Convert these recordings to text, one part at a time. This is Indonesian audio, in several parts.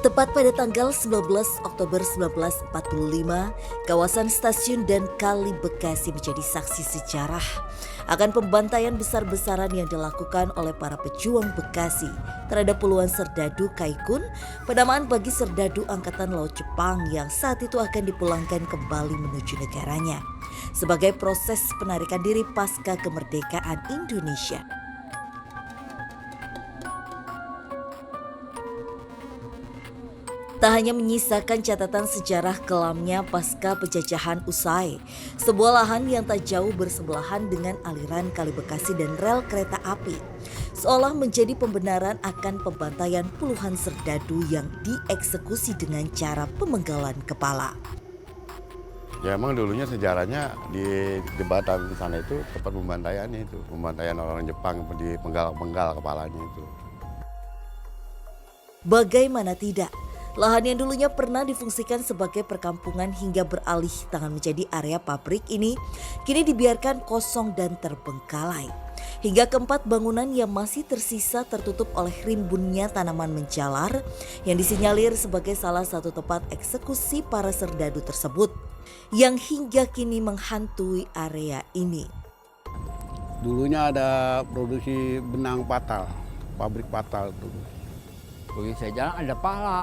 Tepat pada tanggal 19 Oktober 1945, kawasan stasiun dan Kali Bekasi menjadi saksi sejarah akan pembantaian besar-besaran yang dilakukan oleh para pejuang Bekasi terhadap puluhan serdadu Kaikun, penamaan bagi serdadu Angkatan Laut Jepang yang saat itu akan dipulangkan kembali menuju negaranya sebagai proses penarikan diri pasca kemerdekaan Indonesia. Tak hanya menyisakan catatan sejarah kelamnya pasca penjajahan usai, sebuah lahan yang tak jauh bersebelahan dengan aliran Kali Bekasi dan rel kereta api, seolah menjadi pembenaran akan pembantaian puluhan serdadu yang dieksekusi dengan cara pemenggalan kepala. Ya emang dulunya sejarahnya di jembatan sana itu tempat pembantaiannya itu, pembantaian orang Jepang di penggal kepalanya itu. Bagaimana tidak? Lahan yang dulunya pernah difungsikan sebagai perkampungan hingga beralih tangan menjadi area pabrik ini kini dibiarkan kosong dan terbengkalai. Hingga keempat bangunan yang masih tersisa tertutup oleh rimbunnya tanaman menjalar yang disinyalir sebagai salah satu tempat eksekusi para serdadu tersebut yang hingga kini menghantui area ini. Dulunya ada produksi benang patal, pabrik patal dulu. Begitu saya jalan ada pala.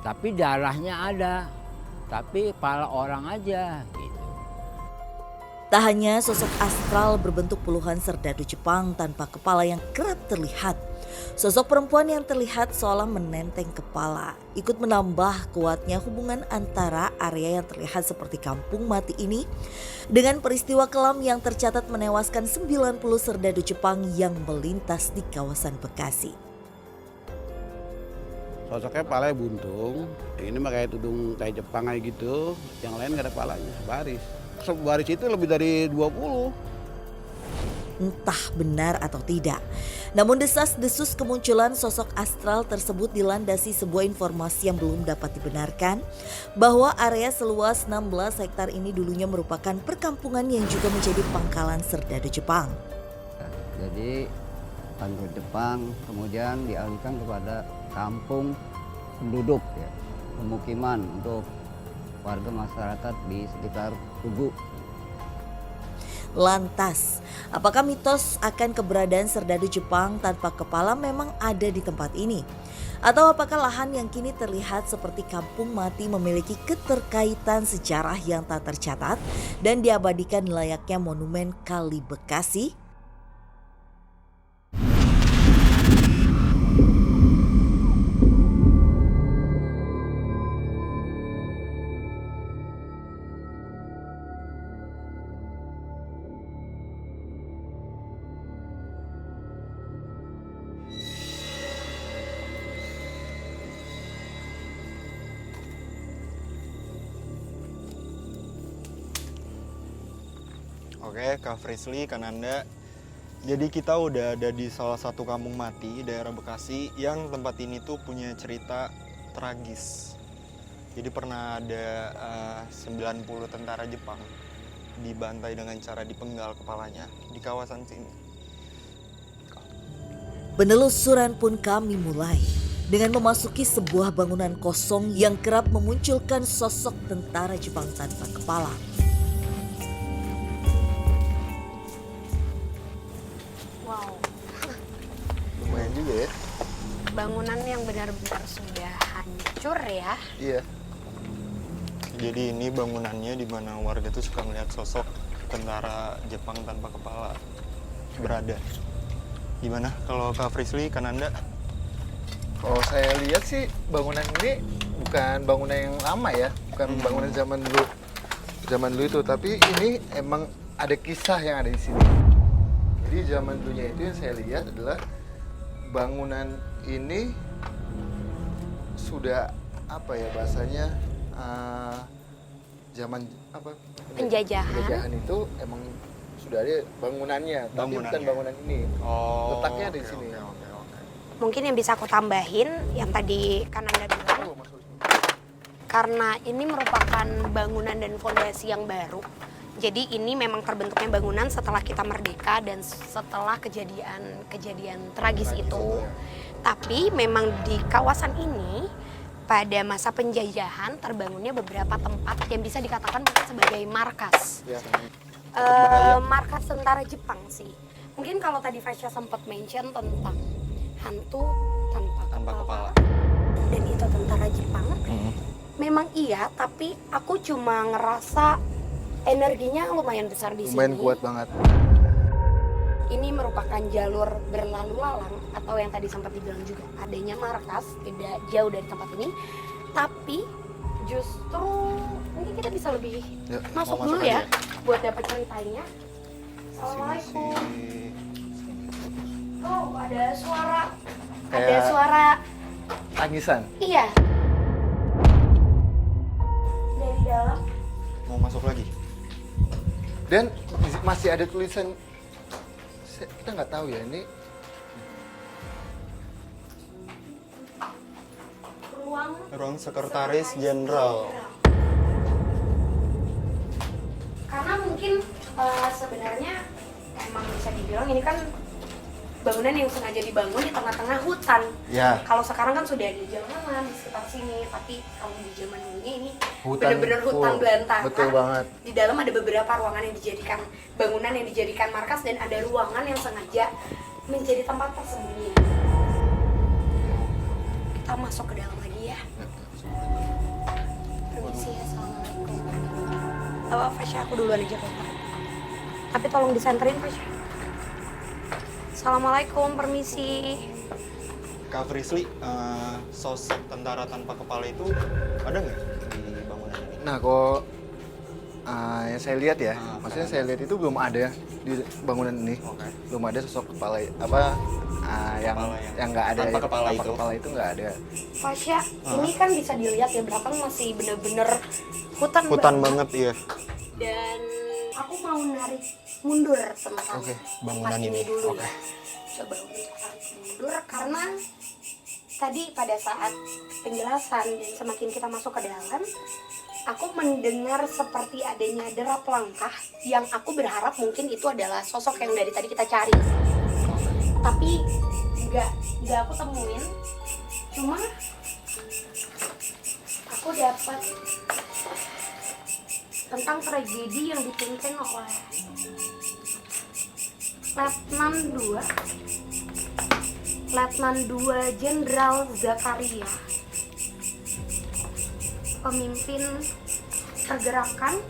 Tapi darahnya ada, tapi kepala orang aja gitu. Tak hanya sosok astral berbentuk puluhan serdadu Jepang tanpa kepala yang kerap terlihat, sosok perempuan yang terlihat seolah menenteng kepala ikut menambah kuatnya hubungan antara area yang terlihat seperti kampung mati ini dengan peristiwa kelam yang tercatat menewaskan 90 serdadu Jepang yang melintas di kawasan Bekasi. Sosoknya palanya buntung, ini pakai tudung kayak Jepang kayak gitu, yang lain gak ada palanya, baris. Baris itu lebih dari 20. Entah benar atau tidak. Namun desas-desus kemunculan sosok astral tersebut dilandasi sebuah informasi yang belum dapat dibenarkan bahwa area seluas 16 hektar ini dulunya merupakan perkampungan yang juga menjadi pangkalan serdadu Jepang. Jadi kantor Jepang kemudian dialihkan kepada kampung penduduk ya, pemukiman untuk warga masyarakat di sekitar Tugu. Lantas, apakah mitos akan keberadaan serdadu Jepang tanpa kepala memang ada di tempat ini? Atau apakah lahan yang kini terlihat seperti kampung mati memiliki keterkaitan sejarah yang tak tercatat dan diabadikan layaknya monumen Kali Bekasi? Oke, Kak Frisly, Kananda. Jadi kita udah ada di salah satu kampung mati daerah Bekasi yang tempat ini tuh punya cerita tragis. Jadi pernah ada 90 tentara Jepang dibantai dengan cara dipenggal kepalanya di kawasan sini. Penelusuran pun kami mulai dengan memasuki sebuah bangunan kosong yang kerap memunculkan sosok tentara Jepang tanpa kepala. Wow, Lumayan juga ya. bangunan yang benar-benar sudah hancur ya. Iya. Jadi ini bangunannya di mana warga tuh suka melihat sosok tentara Jepang tanpa kepala berada. Gimana kalau Kak Frisly, Kananda? Kalau saya lihat sih bangunan ini bukan bangunan yang lama ya, bukan bangunan zaman dulu itu, tapi ini emang ada kisah yang ada di sini. Jadi zaman dulunya itu yang saya lihat adalah bangunan ini sudah apa ya bahasanya zaman apa penjajahan itu emang sudah ada bangunannya, tapi bukan bangunan ini. Letaknya ada di sini. Oke. Mungkin yang bisa aku tambahin yang tadi Kananda bilang, karena ini merupakan bangunan dan fondasi yang baru. Jadi ini memang terbentuknya bangunan setelah kita merdeka dan setelah kejadian tragis itu. Tapi memang di kawasan ini pada masa penjajahan terbangunnya beberapa tempat yang bisa dikatakan mungkin sebagai markas. Ya. Markas tentara Jepang sih. Mungkin kalau tadi Fasya sempat mention tentang hantu tanpa kepala. Dan itu tentara Jepang. Memang iya, tapi aku cuma ngerasa energinya lumayan besar di sini. Lumayan kuat banget. Ini merupakan jalur berlalu lalang atau yang tadi sempat dibilang juga adanya markas tidak jauh dari tempat ini, tapi justru mungkin kita bisa lebih masuk dulu ya buat dapat ceritanya. Assalamualaikum. Oh, ada suara. Ada Kayak suara. Tangisan. Iya. Dari dalam. Mau masuk lagi? Dan masih ada tulisan, kita nggak tahu ya ini Ruang Sekretaris Jenderal. Karena mungkin sebenarnya emang bisa dibilang ini kan bangunan yang sengaja dibangun di tengah-tengah hutan. ya Kalau sekarang kan sudah ada jalanan di sekitar sini, tapi kalau di zaman dulunya ini Hutan benar-benar hutan full. belantara. Betul banget. Di dalam ada beberapa ruangan yang dijadikan bangunan yang dijadikan markas dan ada ruangan yang sengaja menjadi tempat persembunyian. Kita masuk ke dalam lagi ya. Permisi ya, assalamualaikum. Fasya, aku duluan aja Pak. Tapi tolong disenterin Fasya. Assalamualaikum, permisi. Kak Frisly, sosok tentara tanpa kepala itu ada nggak di bangunan ini? Nah, kok yang saya lihat ya, Ah, maksudnya saya lihat itu belum ada di bangunan ini. Oke. Belum ada sosok kepala yang Kepala yang nggak ada tanpa kepala tanpa itu. kepala itu nggak ada. Fasya, ini kan bisa dilihat ya belakang masih bener-bener hutan Hutan banget. banget, iya. Dan aku mau narik mundur tentang Oke, bangunan tempat ini. dulu Oke. ya. Coba untuk tarik mundur karena tadi pada saat penjelasan dan semakin kita masuk ke dalam, aku mendengar seperti adanya derap langkah yang aku berharap mungkin itu adalah sosok yang dari tadi kita cari. Tapi nggak aku temuin. Cuma aku dapat tentang tragedi yang dipimpin oleh Letnan 2 Jenderal Zakaria, pemimpin pergerakan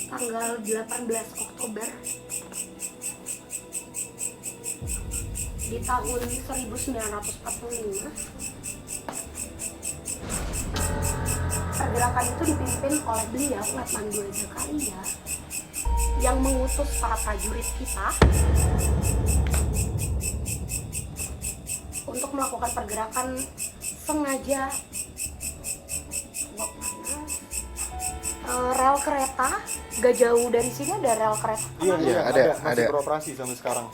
tanggal 18 Oktober di tahun 1945. Pergerakan itu dipimpin oleh beliau, Letnan 2 Zakaria, yang mengutus para prajurit kita untuk melakukan pergerakan sengaja rel kereta. Gak jauh dari sini ada rel kereta. Iya, ada. Masih beroperasi sampai sekarang.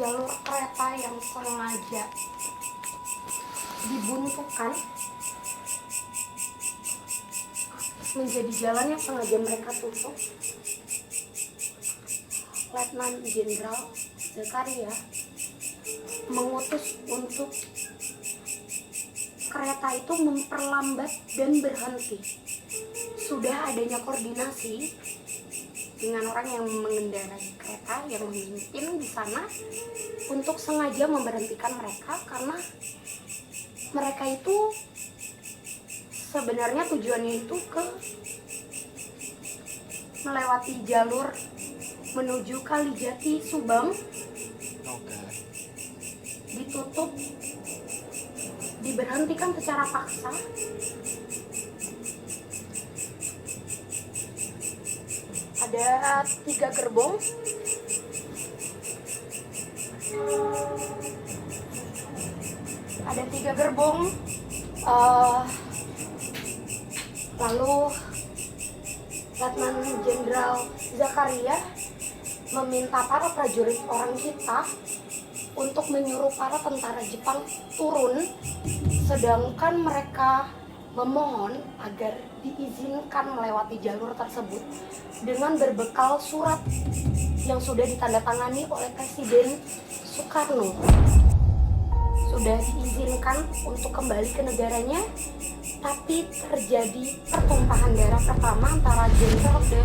Jalur kereta yang sengaja dibuntukan menjadi jalan yang sengaja mereka tutup. Letnan Jenderal Zakaria mengutus untuk kereta itu memperlambat dan berhenti. Sudah adanya koordinasi dengan orang yang mengendarai kereta yang memimpin di sana untuk sengaja memberhentikan mereka karena mereka itu sebenarnya tujuannya itu ke melewati jalur menuju Kalijati Subang. Oke. Ditutup, diberhentikan secara paksa. Ada 3 gerbong. Ada 3 gerbong. Lalu Letnan Jenderal Zakaria meminta para prajurit orang kita untuk menyuruh para tentara Jepang turun, sedangkan mereka memohon agar diizinkan melewati jalur tersebut dengan berbekal surat yang sudah ditandatangani oleh Presiden Soekarno. sudah diizinkan untuk kembali ke negaranya, tapi terjadi pertumpahan darah pertama antara jenderal dan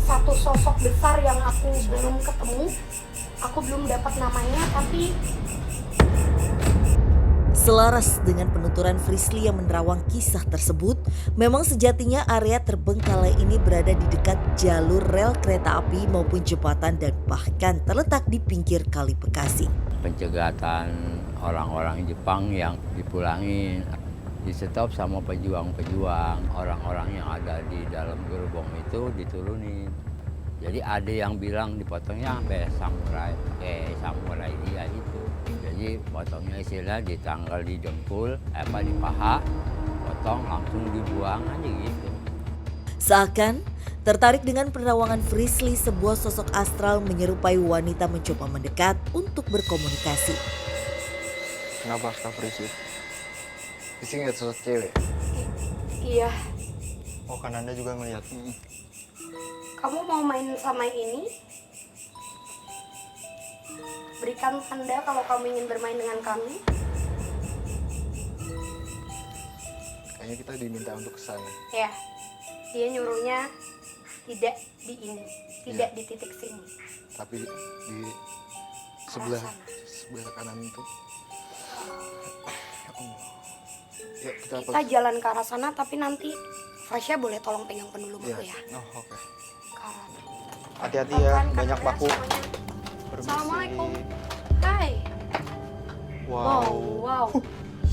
satu sosok besar yang aku belum ketemu. Aku belum dapat namanya, tapi Selaras dengan penuturan Frisly yang menerawang kisah tersebut, memang sejatinya area terbengkalai ini berada di dekat jalur rel kereta api maupun jembatan dan bahkan terletak di pinggir Kali Bekasi. Pencegatan orang-orang Jepang yang dipulangin, di stop sama pejuang-pejuang, orang-orang yang ada di dalam gerbong itu diturunin. Jadi ada yang bilang dipotongnya sampai samurai dia itu. Jadi potongnya istilah di tanggal di dengkul, di paha, potong langsung dibuang aja gitu. Seakan tertarik dengan penerawangan Frisly, sebuah sosok astral menyerupai wanita mencoba mendekat untuk berkomunikasi. Kenapa Kak Frisly? Di sini nggak sosok cewek. iya. Oh, Kananda juga ngeliat. Kamu mau main sama ini? Berikan tanda kalau kamu ingin bermain dengan kami. Kayaknya kita diminta untuk ke sana. Ya, dia nyuruhnya tidak di ini, tidak di titik sini. Tapi di sebelah sana. kanan itu. Ya, kita Kita jalan ke arah sana, tapi nanti Fasya boleh tolong pegang pendulum aku ya. Oh, oke. Ke arah. Hati-hati ya, Pelan-pelan, banyak Kak, paku. semuanya. Permisi. Assalamualaikum. Hai. Wow. Wow.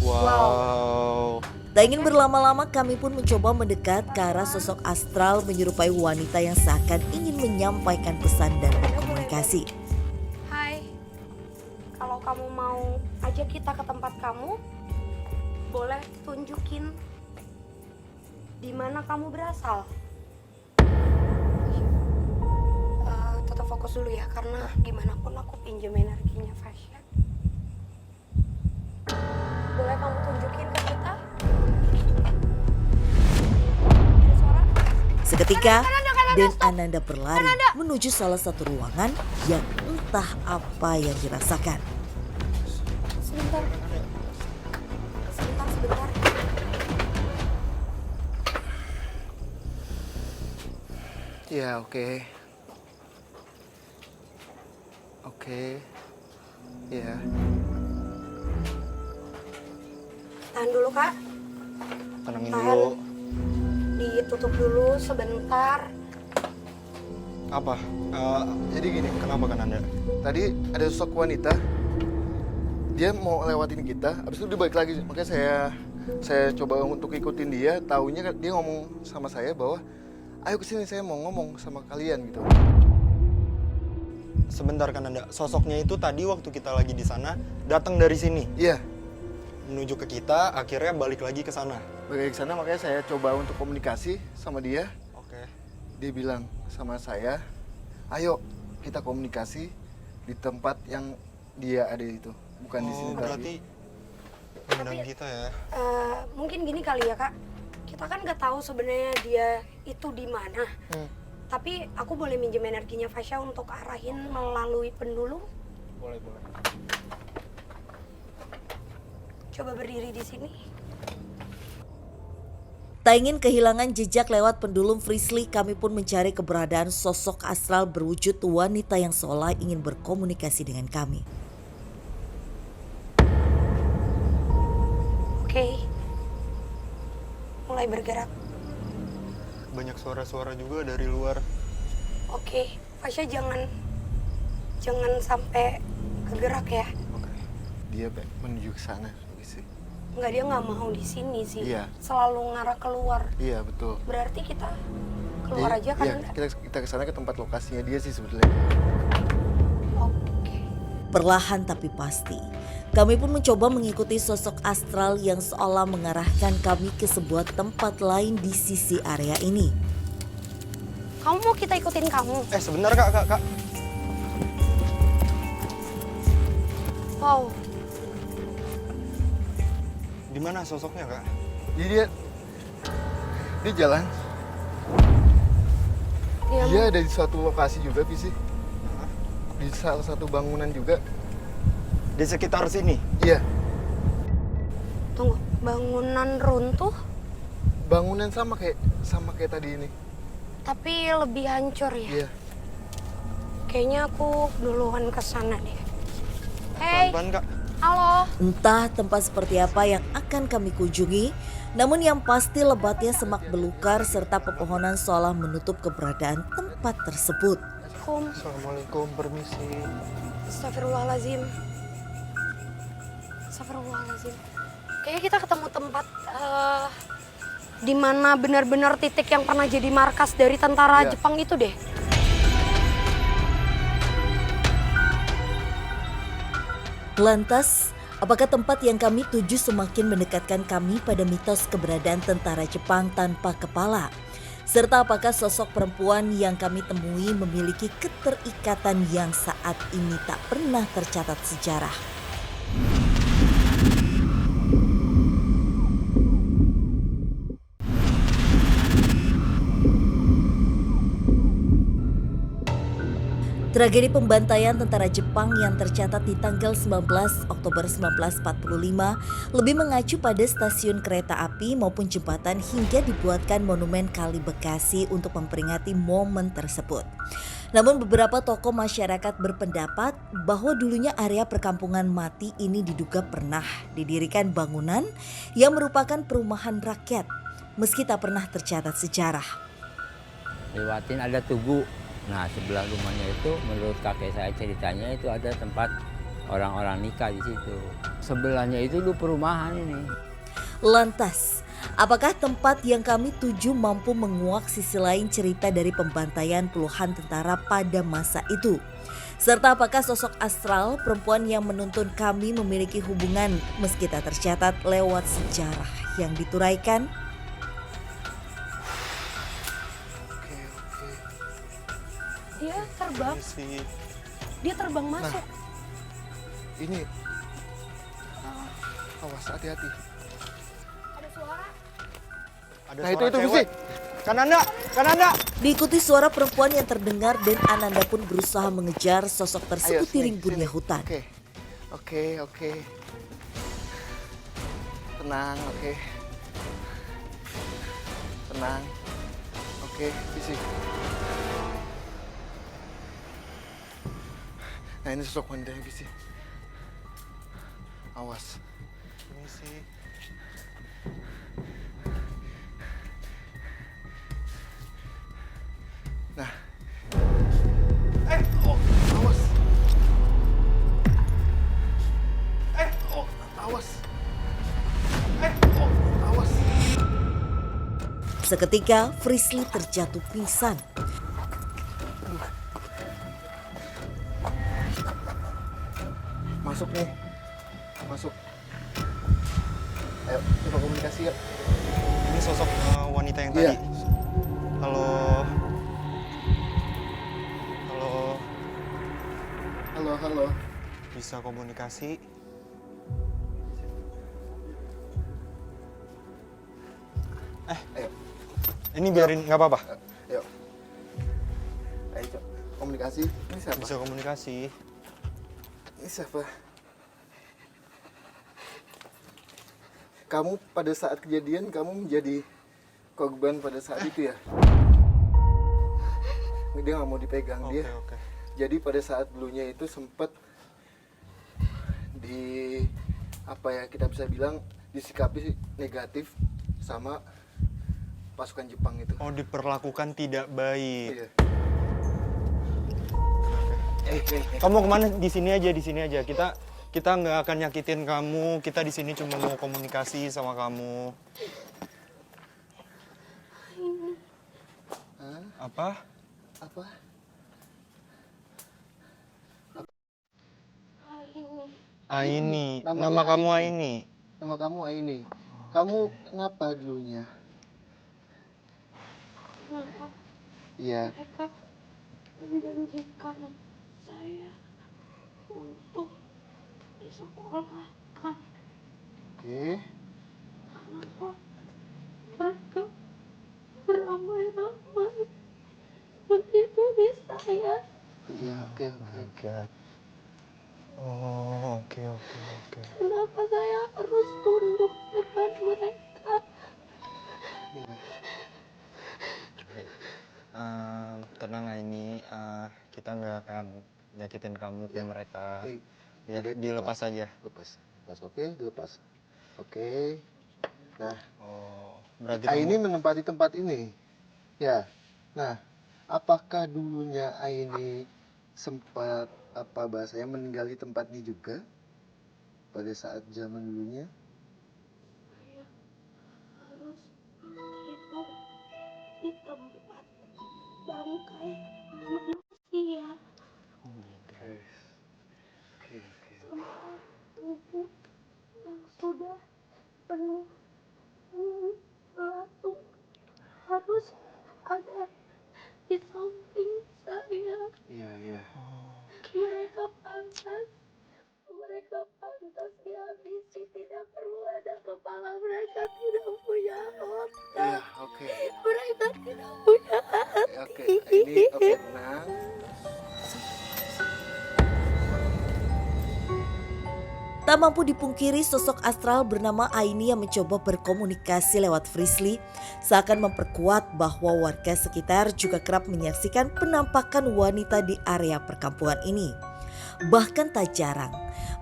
Wow. Tak ingin berlama-lama, kami pun mencoba mendekat ke arah sosok astral menyerupai wanita yang seakan ingin menyampaikan pesan dan berkomunikasi. Hai. Kalau kamu mau ajak kita ke tempat kamu, boleh tunjukin di mana kamu berasal. Tetap fokus dulu ya, karena gimana pun aku pinjam energinya Fasya. Boleh kamu tunjukin ke kita? Ada suara? Seketika, dan Ananda berlari menuju salah satu ruangan yang entah apa yang dirasakan. Sebentar. Sebentar. Ya, oke. Oke. Ya. Tahan dulu, Kak. Tenangin Tahan. dulu. Ditutup dulu sebentar. Apa? Jadi gini, Kenapa Kananda? tadi ada sosok wanita. Dia mau lewatin kita, habis itu dia balik lagi. Makanya saya coba untuk ikutin dia. Taunya dia ngomong sama saya bahwa ayo kesini, saya mau ngomong sama kalian gitu. Sebentar Kananda, sosoknya itu tadi waktu kita lagi di sana datang dari sini Iya, menuju ke kita, akhirnya balik lagi ke sana. balik ke sana makanya saya coba untuk komunikasi sama dia. Oke. Dia bilang sama saya, ayo kita komunikasi di tempat yang dia ada itu, bukan di sini Berarti tadi. mengundang kita ya. Mungkin gini kali ya, Kak. Kita kan nggak tahu sebenarnya dia itu di mana. Tapi aku boleh minjem energinya Fasya untuk arahin melalui pendulum. Boleh. Coba berdiri di sini. Tak ingin kehilangan jejak lewat pendulum Frisly, kami pun mencari keberadaan sosok astral berwujud wanita yang seolah ingin berkomunikasi dengan kami. Oke. Mulai bergerak. Banyak suara-suara juga dari luar. Oke, Fasya jangan sampai kegerak ya. Dia menuju ke sana sih. Enggak, dia nggak mau di sini sih. Iya. Selalu ngarah keluar. Iya, betul. Berarti kita keluar aja kan? Iya, kita ke sana ke tempat lokasinya dia sih sebetulnya. Oke. Perlahan tapi pasti, kami pun mencoba mengikuti sosok astral yang seolah mengarahkan kami ke sebuah tempat lain di sisi area ini. Kamu mau kita ikutin kamu? Sebentar Kak. Wow. Di mana sosoknya Kak? Jadi dia jalan. Dia Dia ada di suatu lokasi juga, Visi. Di salah satu bangunan juga. Di sekitar sini. Iya, Tunggu, bangunan runtuh Bangunan sama kayak tadi ini. tapi lebih hancur ya? Iya. Kayaknya aku duluan ke sana deh. Hey, Pelan-pelan Kak. halo. Entah tempat seperti apa yang akan kami kunjungi, namun yang pasti lebatnya semak belukar serta pepohonan seolah menutup keberadaan tempat tersebut. Assalamualaikum, permisi. Astagfirullahaladzim. Astagfirullahaladzim. Kayaknya kita ketemu tempat di mana benar-benar titik yang pernah jadi markas dari tentara Iya. Jepang itu deh. Lantas, apakah tempat yang kami tuju semakin mendekatkan kami pada mitos keberadaan tentara Jepang tanpa kepala? Serta apakah sosok perempuan yang kami temui memiliki keterikatan yang saat ini tak pernah tercatat sejarah? Tragedi pembantaian tentara Jepang yang tercatat di tanggal 19 Oktober 1945 lebih mengacu pada stasiun kereta api maupun jembatan hingga dibuatkan monumen Kali Bekasi untuk memperingati momen tersebut. Namun beberapa tokoh masyarakat berpendapat bahwa dulunya area perkampungan mati ini diduga pernah didirikan bangunan yang merupakan perumahan rakyat meski tak pernah tercatat sejarah. Lewatin ada tugu. Nah, sebelah rumahnya itu menurut kakek saya ceritanya itu ada tempat orang-orang nikah di situ. Sebelahnya itu dulu perumahan ini. Lantas, apakah tempat yang kami tuju mampu menguak sisi lain cerita dari pembantaian puluhan tentara pada masa itu? Serta apakah sosok astral perempuan yang menuntun kami memiliki hubungan meski tak tercatat lewat sejarah yang dituraikan? Dia terbang, Permisi. dia terbang masuk. Ini. Awas, hati-hati. Ada suara. Ada Nah, suara itu cewek. Gusti. Kananda. Diikuti suara perempuan yang terdengar dan Ananda pun berusaha mengejar sosok tersebut di sini, rimbunnya sini. hutan. Oke. Tenang, oke. Tenang. Oke, bisik. Nah, ini sosok wanita yang bisik. Awas. Permisi. Nah. Awas. Awas. Awas. Seketika Frisly terjatuh pingsan. Masuk nih. Masuk. Ayo, coba komunikasi ya. Ini sosok wanita yang Iya. tadi. Halo. Halo. Bisa komunikasi? Ayo. Ini biarin, nggak apa-apa. Ayo. Ayo, coba komunikasi. Ini siapa? Bisa komunikasi. Ini siapa? Kamu pada saat kejadian, kamu menjadi korban pada saat itu ya? Dia nggak mau dipegang dia. Oke. Jadi pada saat dulunya itu sempat kita bisa bilang disikapi negatif sama pasukan Jepang itu. Oh, diperlakukan tidak baik. Iya. Kamu kemana? Di sini aja. Kita nggak akan nyakitin kamu. Kita di sini cuma mau komunikasi sama kamu. Apa? Apa? Aini. Nama kamu Aini. Nama kamu Aini. Kamu kenapa dulunya? Iya. Mereka menjanjikan saya untuk disekolahkan. Oke. Kenapa mereka beramai-ramai begitu di saya? Iya, oke. Oh, oke. Kenapa kenapa saya harus tunduk depan mereka? Tenang ini, kita nggak akan nyakitin kamu ke mereka. Ya, dilepas aja. Lepas. Oke, dilepas. Oke. Nah, Berarti Aini menempati tempat ini. Ya. Nah, apakah dulunya Aini sempat bahasanya meninggal di tempat ini juga pada saat zaman dulunya? Saya harus tidur di tempat bangkai manusia. Semua tubuh yang sudah penuh belatung harus ada di samping saya. Iya. Mereka pantas dihabisi, tidak perlu ada kepala, mereka tidak punya otak. Iya, oke. Mereka tidak punya hati. Oke, Aini, oke, tenang. Tak mampu dipungkiri sosok astral bernama Aini yang mencoba berkomunikasi lewat Frisly seakan memperkuat bahwa warga sekitar juga kerap menyaksikan penampakan wanita di area perkampungan ini. Bahkan tak jarang,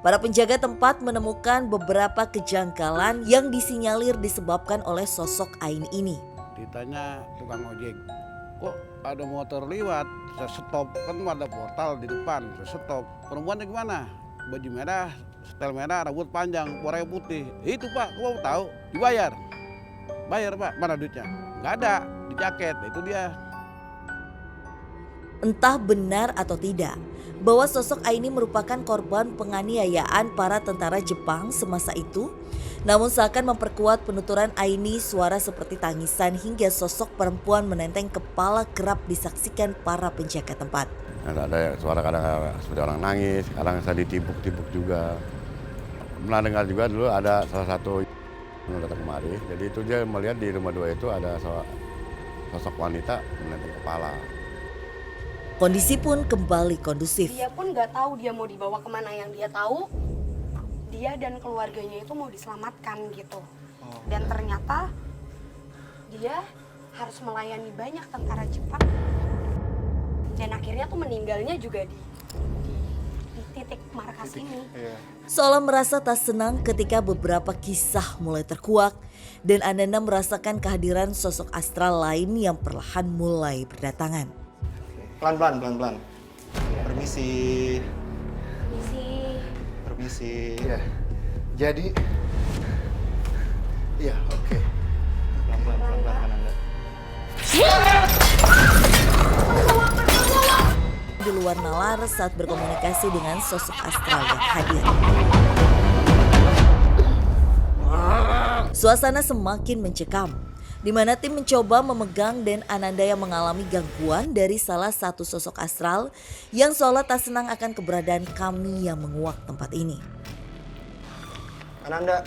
para penjaga tempat menemukan beberapa kejanggalan yang disinyalir disebabkan oleh sosok Aini ini. Ditanya tukang ojek, kok ada motor lewat, saya stop, kan ada portal di depan, saya stop. Perempuannya gimana? Baju merah, setel merah, rambut panjang, warna putih. Itu Pak, kok mau tahu? Dibayar. Bayar Pak, mana duitnya? Nggak ada, di jaket, itu dia. Entah benar atau tidak, bahwa sosok Aini merupakan korban penganiayaan para tentara Jepang semasa itu, namun seakan memperkuat penuturan Aini, suara seperti tangisan hingga sosok perempuan menenteng kepala kerap disaksikan para penjaga tempat. Ada suara kadang seperti orang nangis, kadang saya ditibuk-tibuk juga. Pernah dengar juga dulu ada salah satu yang datang kemari, jadi itu dia melihat di rumah 2 itu ada sosok wanita menenteng kepala. Kondisi pun kembali kondusif. Dia pun nggak tahu dia mau dibawa kemana, yang dia tahu dia dan keluarganya itu mau diselamatkan gitu. Dan ternyata dia harus melayani banyak tentara Jepang. Dan akhirnya tuh meninggalnya juga di titik markas ini. Seolah merasa tak senang ketika beberapa kisah mulai terkuak dan Ananda merasakan kehadiran sosok astral lain yang perlahan mulai berdatangan. Pelan-pelan. Permisi. Iya. Jadi, iya, oke. Pelan-pelan kan Anda. Di luar nalar saat berkomunikasi dengan sosok astral yang hadir. Suasana semakin mencekam, di mana tim mencoba memegang dan Ananda yang mengalami gangguan dari salah satu sosok astral yang seolah tak senang akan keberadaan kami yang menguak tempat ini. Ananda,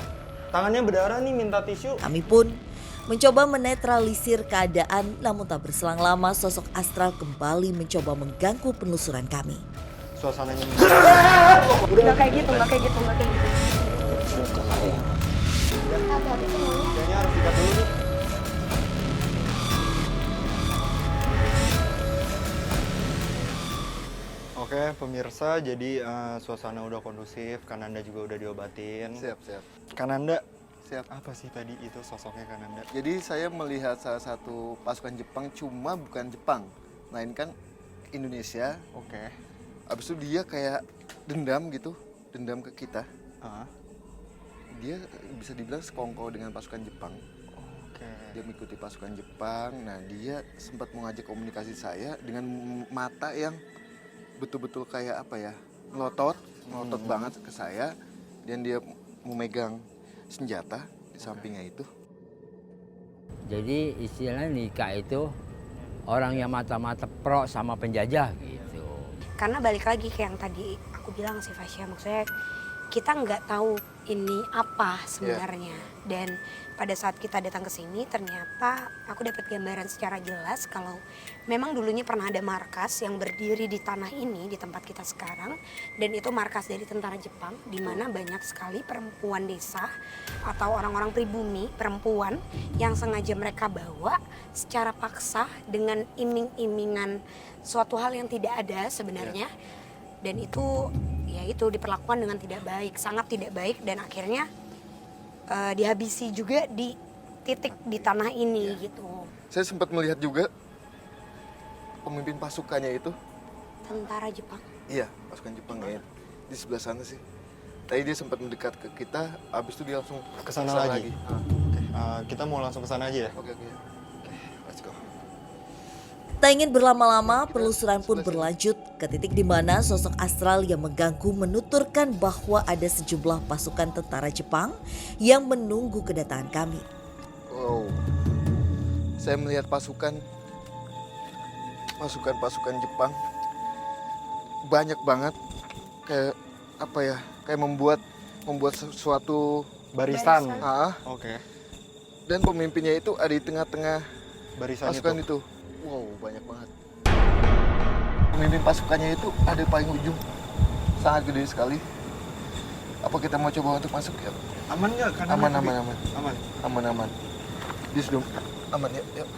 tangannya berdarah nih, minta tisu. Kami pun mencoba menetralisir keadaan, namun tak berselang lama sosok astral kembali mencoba mengganggu penelusuran kami. Suasananya Nggak kayak gitu. kayaknya harus dikat dulu nih. Oke pemirsa, jadi suasana udah kondusif, Kananda juga udah diobatin. Siap. Kananda, Siap. apa sih tadi itu sosoknya Kananda? Jadi saya melihat salah satu pasukan Jepang, cuma bukan Jepang, melainkan Indonesia. Oke. Abis itu dia kayak dendam ke kita. Ah, Dia bisa dibilang sekongkol dengan pasukan Jepang. Oke. Dia mengikuti pasukan Jepang. Nah, dia sempat mengajak komunikasi saya dengan mata yang betul-betul kayak apa ya, melotot banget ke saya, dan dia memegang senjata di sampingnya itu. Jadi istilahnya nikah itu orang yang mata-mata pro sama penjajah gitu. Karena balik lagi kayak yang tadi aku bilang sih Fasya, maksudnya kita nggak tahu ini apa sebenarnya. Dan pada saat kita datang ke sini ternyata aku dapat gambaran secara jelas kalau memang dulunya pernah ada markas yang berdiri di tanah ini, di tempat kita sekarang, dan itu markas dari tentara Jepang di mana banyak sekali perempuan desa atau orang-orang pribumi perempuan yang sengaja mereka bawa secara paksa dengan iming-imingan suatu hal yang tidak ada sebenarnya. Dan itu ya itu diperlakukan dengan tidak baik, sangat tidak baik, dan akhirnya dihabisi juga di titik di tanah ini gitu. Saya sempat melihat juga pemimpin pasukannya itu. Tentara Jepang. Iya, pasukan Jepang ya. Di sebelah sana sih. Tadi dia sempat mendekat ke kita, habis itu dia langsung Ke sana lagi. Kita mau langsung ke sana aja ya. Oke. Let's go. Tak ingin berlama-lama, penelusuran pun berlanjut ke titik di mana sosok astral yang mengganggu menuturkan bahwa ada sejumlah pasukan tentara Jepang yang menunggu kedatangan kami. Wow. Saya melihat pasukan Jepang banyak banget, kayak apa ya? Kayak membuat sesuatu Barisan. Oke. Dan pemimpinnya itu ada di tengah-tengah Barisan pasukan itu. Wow, banyak banget. Pemimpin pasukannya itu ada di paling ujung. Sangat gede sekali. Apa kita mau coba untuk masuk ya? Aman nggak? Aman. Di sudah aman ya. Yuk.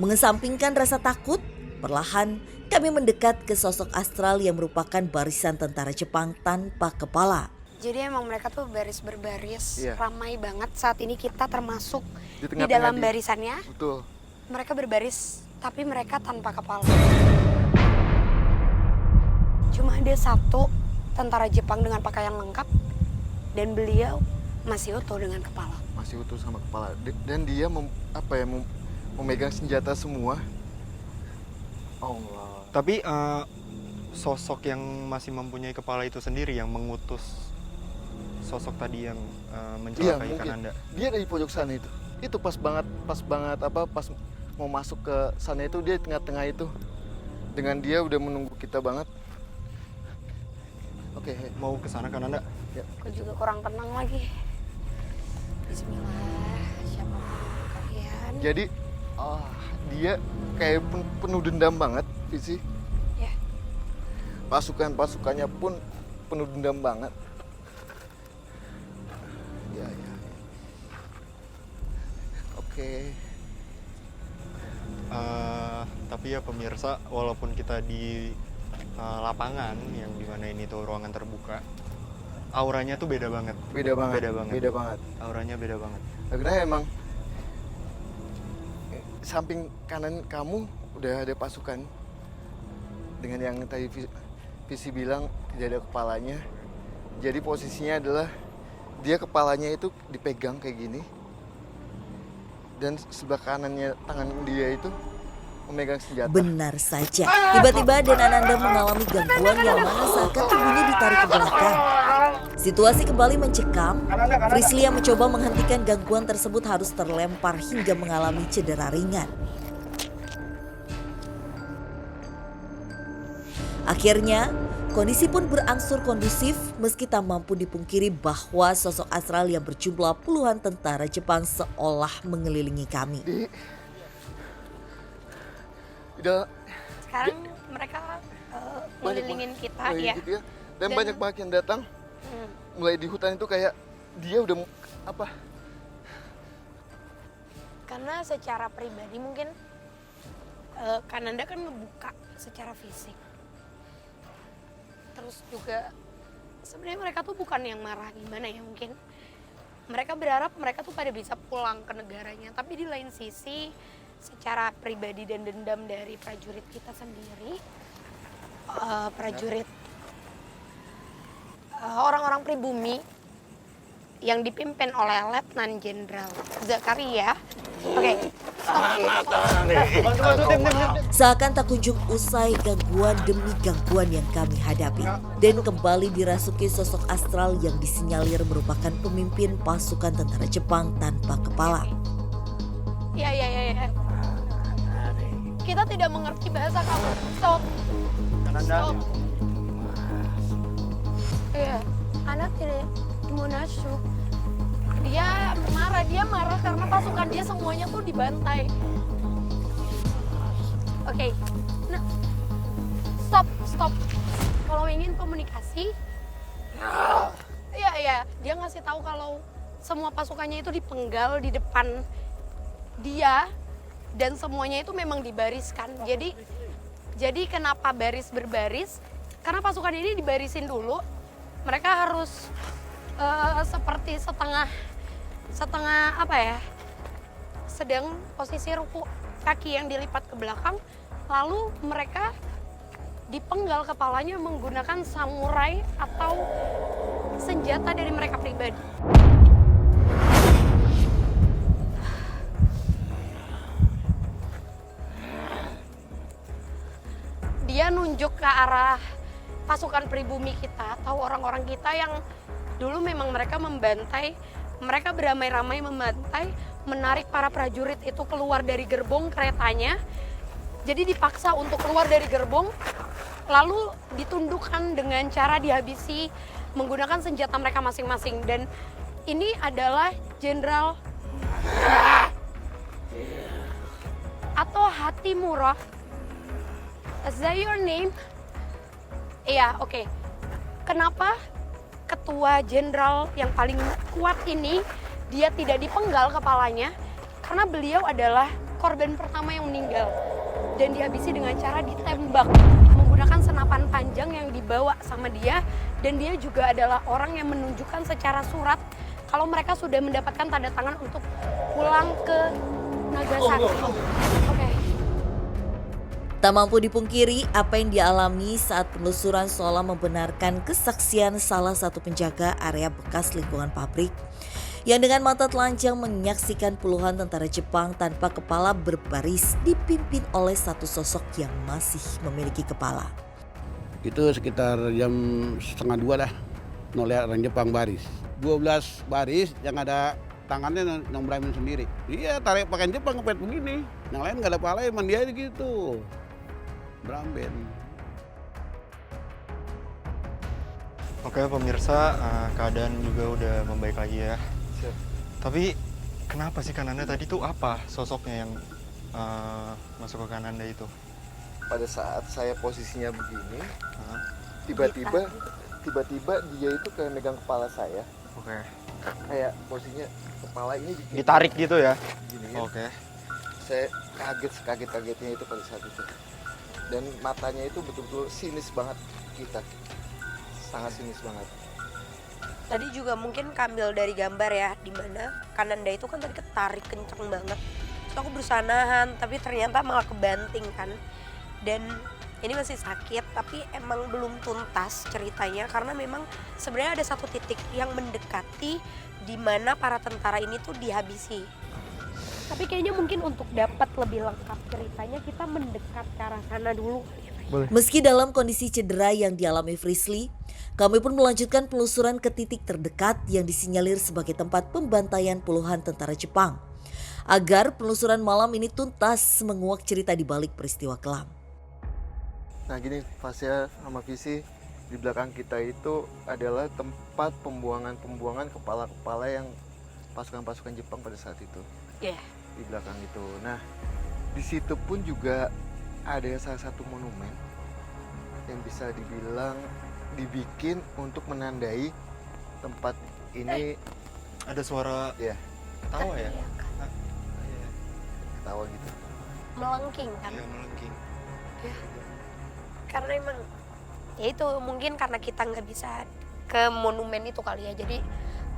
Mengesampingkan rasa takut, perlahan kami mendekat ke sosok astral yang merupakan barisan tentara Jepang tanpa kepala. Jadi emang mereka tuh baris berbaris, Iya. ramai banget. Saat ini kita termasuk di tengah-tengah dalam barisannya. Betul. Mereka berbaris, tapi mereka tanpa kepala. Cuma ada satu tentara Jepang dengan pakaian lengkap, dan beliau masih utuh dengan kepala. Masih utuh sama kepala. Dan dia memegang senjata semua. Allah. Tapi sosok yang masih mempunyai kepala itu sendiri yang mengutus sosok tadi yang mencelakai Kananda. Dia ada di pojok sana itu. Itu pas banget pas mau masuk ke sana itu dia di tengah-tengah itu. Dengan dia udah menunggu kita banget. Oke, Mau ke sana Kananda? ya. Aku juga kurang tenang lagi. Bismillah, siapa kalian? Jadi dia kayak penuh dendam banget, Visi. Ya. Pasukannya pun penuh dendam banget. Ya. Oke. Tapi ya pemirsa, walaupun kita di lapangan yang dimana ini tuh ruangan terbuka, auranya tuh beda banget. Beda banget. Auranya beda banget. Karena emang samping kanan kamu udah ada pasukan dengan yang tadi Visi bilang tidak ada kepalanya. Jadi posisinya adalah dia kepalanya itu dipegang kayak gini, dan sebelah kanannya tangan dia itu memegang senjata. Benar saja, tiba-tiba dan Ananda mengalami gangguan yang mana seakan tubuhnya ditarik ke belakang. Situasi kembali mencekam. Frislia mencoba menghentikan gangguan tersebut harus terlempar hingga mengalami cedera ringan. Akhirnya, kondisi pun berangsur kondusif meski tak mampu dipungkiri bahwa sosok astral yang berjumlah puluhan tentara Jepang seolah mengelilingi kami. Sekarang mereka ngelilingin kita ya. Gitu ya. Dan banyak banget yang datang. Mulai di hutan itu kayak dia udah apa? Karena secara pribadi mungkin Kananda kan ngebuka secara fisik. Terus juga sebenarnya mereka tuh bukan yang marah gimana ya, mungkin mereka berharap mereka tuh pada bisa pulang ke negaranya. Tapi di lain sisi secara pribadi dan dendam dari prajurit kita sendiri, orang-orang pribumi yang dipimpin oleh Letnan Jenderal Zakaria. Oke, Seakan tak kunjung usai gangguan demi gangguan yang kami hadapi. Dan kembali dirasuki sosok astral yang disinyalir merupakan pemimpin pasukan tentara Jepang tanpa kepala. Ya. Kita tidak mengerti bahasa kamu. Stop. Iya. anak-anak ini munaslup. Dia marah karena pasukan dia semuanya tuh dibantai. Oke, nah stop. Kalau ingin komunikasi, ya dia ngasih tahu kalau semua pasukannya itu dipenggal di depan dia dan semuanya itu memang dibariskan. Jadi kenapa baris berbaris? Karena pasukan ini dibarisin dulu, mereka harus seperti setengah sedang posisi ruku, kaki yang dilipat ke belakang, lalu mereka dipenggal kepalanya menggunakan samurai atau senjata dari mereka pribadi. Dia nunjuk ke arah pasukan pribumi kita atau orang-orang kita yang dulu memang mereka membantai, mereka beramai-ramai membantai, menarik para prajurit itu keluar dari gerbong keretanya. Jadi dipaksa untuk keluar dari gerbong, lalu ditundukkan dengan cara dihabisi menggunakan senjata mereka masing-masing. Dan ini adalah Jenderal atau Hatimura. Is that your name? Iya, oke. Kenapa ketua jenderal yang paling kuat ini dia tidak dipenggal kepalanya? Karena beliau adalah korban pertama yang meninggal dan dihabisi dengan cara ditembak menggunakan senapan panjang yang dibawa sama dia, dan dia juga adalah orang yang menunjukkan secara surat kalau mereka sudah mendapatkan tanda tangan untuk pulang ke Nagasaki. Oke. Tak mampu dipungkiri apa yang dialami saat penelusuran seolah membenarkan kesaksian salah satu penjaga area bekas lingkungan pabrik yang dengan mata telanjang menyaksikan puluhan tentara Jepang tanpa kepala berbaris dipimpin oleh satu sosok yang masih memiliki kepala. Itu sekitar jam 1:30 dah, lihat orang Jepang baris. 12 baris yang ada tangannya yang beramin sendiri. Iya, tarik pakaian Jepang ngepet begini. Yang lain nggak ada pala, emang dia gitu. Beramben. Oke pemirsa, keadaan juga udah membaik lagi ya. Tapi kenapa sih Kananda tadi tuh apa sosoknya yang masuk ke Kananda itu? Pada saat saya posisinya begini, tiba-tiba dia itu kayak megang kepala saya. Oke. Kayak posisinya kepala ini Ditarik gitu ya? Gini kan. Oke. Saya kagetnya itu pada saat itu. Dan matanya itu betul-betul sinis banget kita. Sangat sinis banget. Tadi juga mungkin kambil dari gambar ya, di mana Kananda itu kan tadi ketarik kenceng banget. Terus aku berusaha nahan, tapi ternyata malah kebanting kan. Dan ini masih sakit, tapi emang belum tuntas ceritanya karena memang sebenarnya ada satu titik yang mendekati di mana para tentara ini tuh dihabisi. Tapi kayaknya mungkin untuk dapat lebih lengkap ceritanya kita mendekat ke arah sana dulu. Meski dalam kondisi cedera yang dialami Frisly, kami pun melanjutkan penelusuran ke titik terdekat yang disinyalir sebagai tempat pembantaian puluhan tentara Jepang. Agar penelusuran malam ini tuntas menguak cerita di balik peristiwa kelam. Nah gini, Fasya sama Visi, di belakang kita itu adalah tempat pembuangan kepala-kepala yang pasukan-pasukan Jepang pada saat itu. Iya. Di belakang itu. Nah, di situ pun juga ada salah satu monumen yang bisa dibilang dibikin untuk menandai tempat ini. Ada suara Ya, tawa ya? ketawa gitu. Melengking kan. Iya, melengking. Karena emang ya itu mungkin karena kita nggak bisa ke monumen itu kali ya, jadi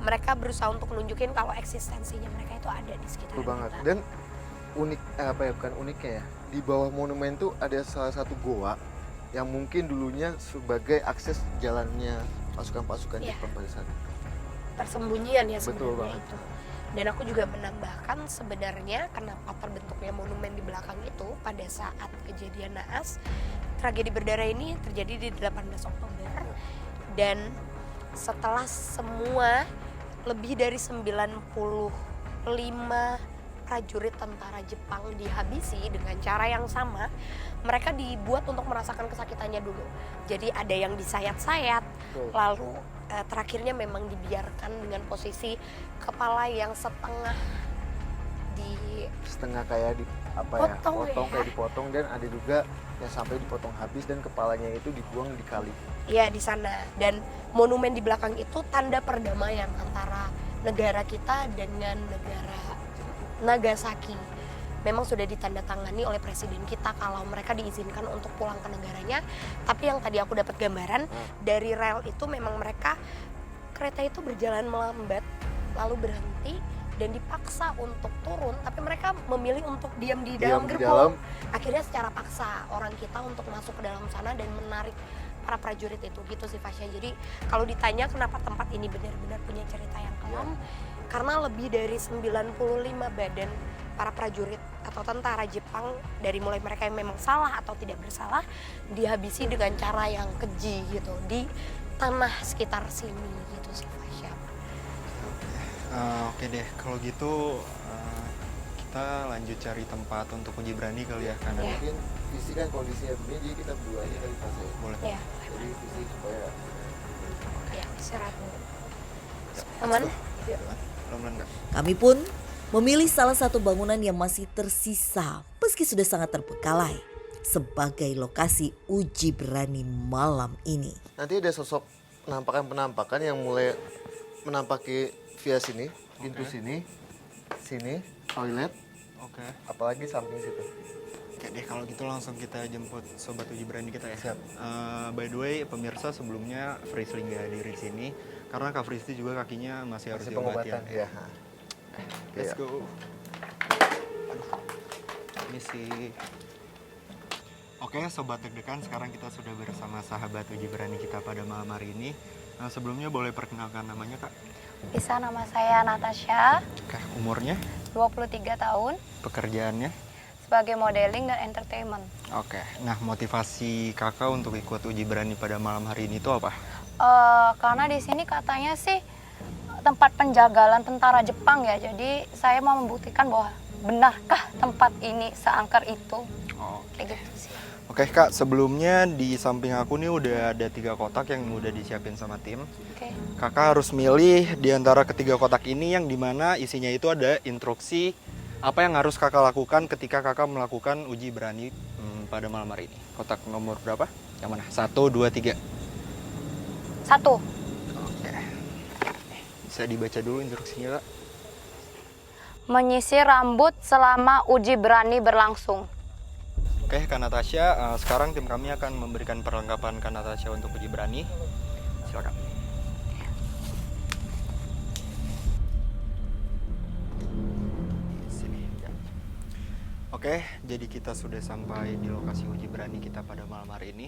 mereka berusaha untuk nunjukin kalau eksistensinya mereka itu ada di sekitar Betul banget. kita. Dan bukan uniknya ya, di bawah monumen itu ada salah satu goa yang mungkin dulunya sebagai akses jalannya pasukan-pasukan Iya. Jepang pada saat itu. Persembunyian ya Betul sebenarnya banget. itu. Dan aku juga menambahkan sebenarnya kenapa terbentuknya monumen di belakang itu pada saat kejadian naas. Tragedi berdarah ini terjadi di 18 Oktober dan setelah semua lebih dari 95 prajurit tentara Jepang dihabisi dengan cara yang sama, mereka dibuat untuk merasakan kesakitannya dulu. Jadi ada yang disayat-sayat, lalu terakhirnya memang dibiarkan dengan posisi kepala yang setengah Setengah kayak Potong ya. kayak dipotong, dan ada juga yang sampai dipotong habis dan kepalanya itu dibuang di kali. ya di sana. Dan monumen di belakang itu tanda perdamaian antara negara kita dengan negara Nagasaki. Memang sudah ditandatangani oleh presiden kita kalau mereka diizinkan untuk pulang ke negaranya. Tapi yang tadi aku dapat gambaran dari rel itu memang kereta itu berjalan melambat lalu berhenti dan dipaksa untuk turun, tapi mereka memilih untuk diam di dalam gerbong. Akhirnya secara paksa orang kita untuk masuk ke dalam sana dan menarik para prajurit itu, gitu sih Fasya. Jadi kalau ditanya kenapa tempat ini benar-benar punya cerita yang kelam, karena lebih dari 95 badan para prajurit atau tentara Jepang, dari mulai mereka yang memang salah atau tidak bersalah, dihabisi dengan cara yang keji gitu di tanah sekitar sini, gitu sih Fasya. Oke deh, kalau gitu kita lanjut cari tempat untuk uji berani kali ya, karena Mungkin visi kan kondisinya begini, jadi kita berdua aja kali pas ya. boleh. Ya, Jadi visi supaya ya istirahat dulu. Aman? Pelan-pelan Kak. Kami pun memilih salah satu bangunan yang masih tersisa meski sudah sangat terbengkalai sebagai lokasi uji berani malam ini. nanti ada sosok penampakan yang mulai menampaki via sini, pintu sini, toilet, Oke. apalagi samping situ. Oke deh, kalau gitu langsung kita jemput sobat uji berani kita ya. Siap. By the way, pemirsa, sebelumnya Frisly nggak hadir di sini karena Kak Frisly juga kakinya masih harus Masih diobati pengobatan, ya. Let's Iya. go. Ini sih. Oke, sobat deg-degan, sekarang kita sudah bersama sahabat uji berani kita pada malam hari ini. Sebelumnya boleh perkenalkan namanya, Kak? Bisa, nama saya Natasha, Oke, umurnya, 23 tahun, pekerjaannya. sebagai modeling dan entertainment. Oke, nah motivasi kakak untuk ikut uji berani pada malam hari ini itu apa? Karena di sini katanya sih tempat penjagalan tentara Jepang ya, jadi saya mau membuktikan bahwa benarkah tempat ini seangker itu. Kayak gitu sih. Oke Kak, sebelumnya di samping aku nih udah ada 3 kotak yang udah disiapin sama tim. Oke. Kakak harus milih di antara ketiga kotak ini yang dimana isinya itu ada instruksi apa yang harus kakak lakukan ketika kakak melakukan uji berani pada malam hari ini. Kotak nomor berapa? Yang mana? 1, 2, 3. 1. Oke. Bisa dibaca dulu instruksinya Kak. Menyisir rambut selama uji berani berlangsung. Oke Kak Natasha, sekarang tim kami akan memberikan perlengkapan Kak Natasha untuk uji berani. Silakan. Sini, ya. Oke, jadi kita sudah sampai di lokasi uji berani kita pada malam hari ini.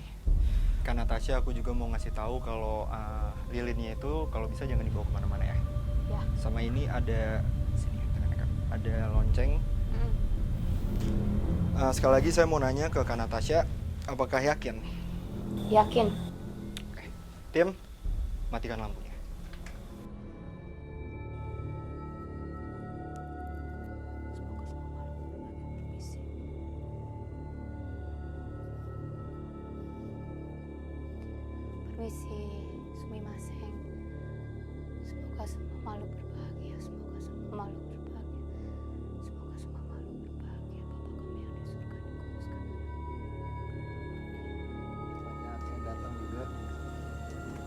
Kak Natasha, aku juga mau ngasih tahu kalau lilinnya itu kalau bisa jangan dibawa kemana-mana ya. Ya. Sama ini ada sini, ada lonceng. Sekali lagi saya mau nanya ke Kak Natasha, apakah yakin? Yakin. Oke. Tim, matikan lampunya. Permisi, sumimasen. Semoga semua makhluk berbahagia. Semoga semua makhluk berbahagia. Semoga semua makhluk berbahagia. Bapa kami yang di surga dikuduskan. Banyak yang datang juga,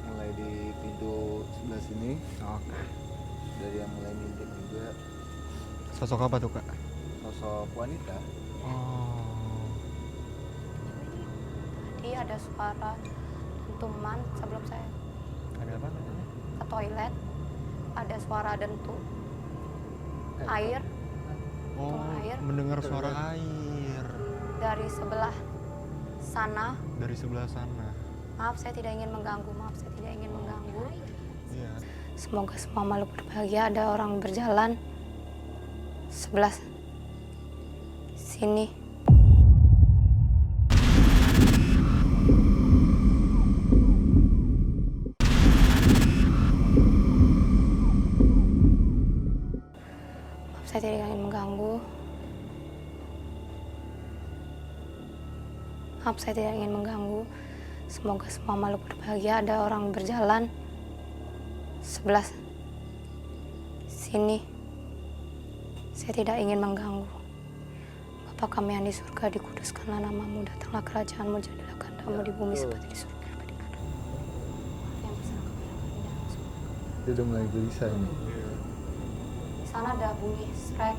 mulai di pintu sebelah sini, Oke. dari yang mulai ngintip juga, Sosok apa tuh Kak? sosok wanita. Oh. Tadi ada suara dentuman sebelum saya Ada apa katanya? ke toilet. Ada suara dentu air Oh, air. mendengar suara air dari sebelah sana. dari sebelah sana. Maaf, saya tidak ingin mengganggu. Maaf, saya tidak ingin mengganggu. Iya. Semoga semua makhluk berbahagia. Ada orang berjalan sebelah sini. Maaf, saya tidak ingin mengganggu. Maaf, saya tidak ingin mengganggu. Semoga semua makhluk berbahagia. Ada orang berjalan sebelah sini. Saya tidak ingin mengganggu. Bapa kami yang di surga, dikuduskanlah namamu, datanglah kerajaanmu, jadilah kehendakmu di bumi seperti di surga. Dia udah mulai gelisah ini. Di sana ada bunyi strike,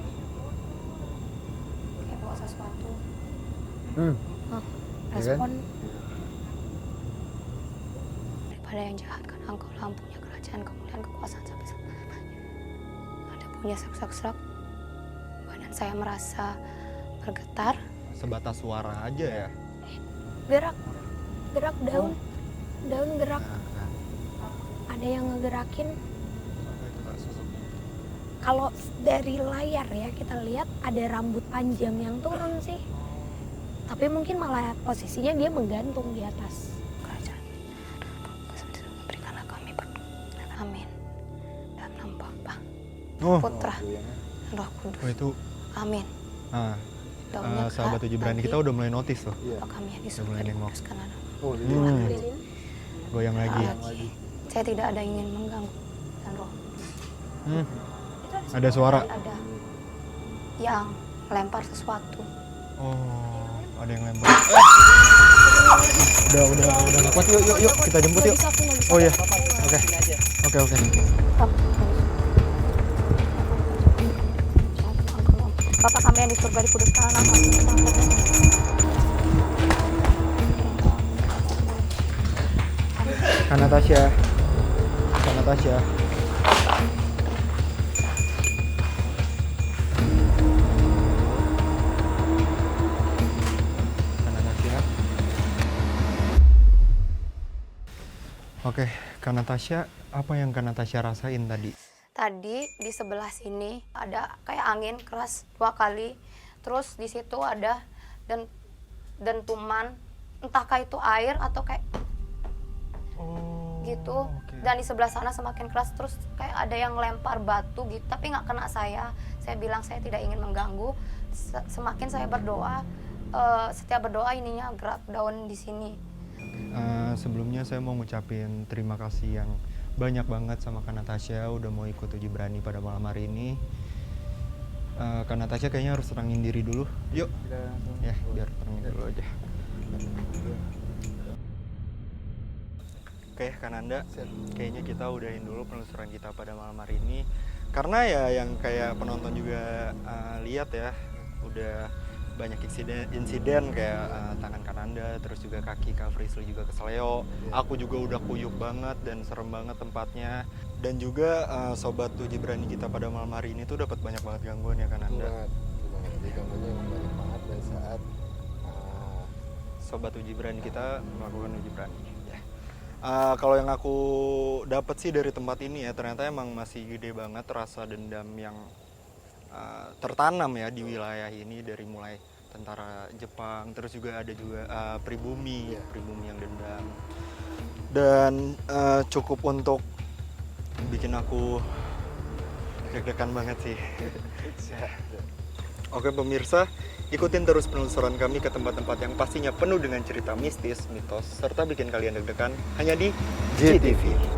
kayak bawa sesuatu. Respon daripada yang jahat, karena engkau lah punya kerajaan, kemuliaan, kekuasaan sampai selamanya. Ada bunyi serak-serak, badan saya merasa bergetar. Sebatas suara aja ya. Gerak daun gerak. Ada yang ngegerakin. Kalau dari layar ya kita lihat ada rambut panjang yang turun sih. Tapi mungkin malah posisinya dia menggantung di atas kerajaan. Berikanlah kami berdoa. Amin. Dalam nama Bapa, Oh, Putra, dan Roh Kudus. itu Amin. Daunnya sahabat gerak, Uji Berani kita tadi udah mulai notice tuh. Bapa kami yang di surga, mulai nengok. dikuduskanlah namamu. Oh, Goyang lagi. Saya tidak ada ingin mengganggu dan Roh. Ada suara. Ada yang lempar sesuatu. Oh, ada yang lempar. Udah nggak kuat. Yuk kita jemput yuk. Oh iya. Oke. Bapa kami yang di surga, dikuduskanlah namamu. Kak Natasha. Oke, Kak Natasha, apa yang Kak Natasha rasain tadi? Tadi di sebelah sini ada kayak angin keras 2 kali. Terus di situ ada dentuman, entahkah itu air atau kayak gitu. Dan di sebelah sana semakin keras, terus kayak ada yang lempar batu gitu, tapi nggak kena saya. Saya bilang saya tidak ingin mengganggu. Semakin saya berdoa, setiap berdoa ininya gerak daun di sini. Sebelumnya saya mau ngucapin terima kasih yang banyak banget sama Kak Natasha udah mau ikut Uji Berani pada malam hari ini. Kak Natasha kayaknya harus tenangin diri dulu. Yuk. Ya, biar tenangin dulu aja. Oke, Kak Nanda, kayaknya kita udahin dulu penelusuran kita pada malam hari ini. Karena ya yang kayak penonton juga lihat ya, udah banyak insiden kayak tangan Kak Nanda, terus juga kaki Kak Frisly juga kesleo. Aku juga udah kuyup banget dan serem banget tempatnya. Dan juga sobat Uji Berani kita pada malam hari ini tuh dapat banyak banget gangguan ya Kak Nanda. Jadi gangguannya yang banyak banget dari saat Sobat Uji Berani kita melakukan uji berani. Kalau yang aku dapat sih dari tempat ini ya, ternyata emang masih gede banget rasa dendam yang tertanam ya di wilayah ini, dari mulai tentara Jepang, terus juga ada juga pribumi yang dendam, dan cukup untuk bikin aku deg-degan banget sih. Oke pemirsa, ikutin terus penelusuran kami ke tempat-tempat yang pastinya penuh dengan cerita mistis, mitos, serta bikin kalian deg-degan hanya di JTV.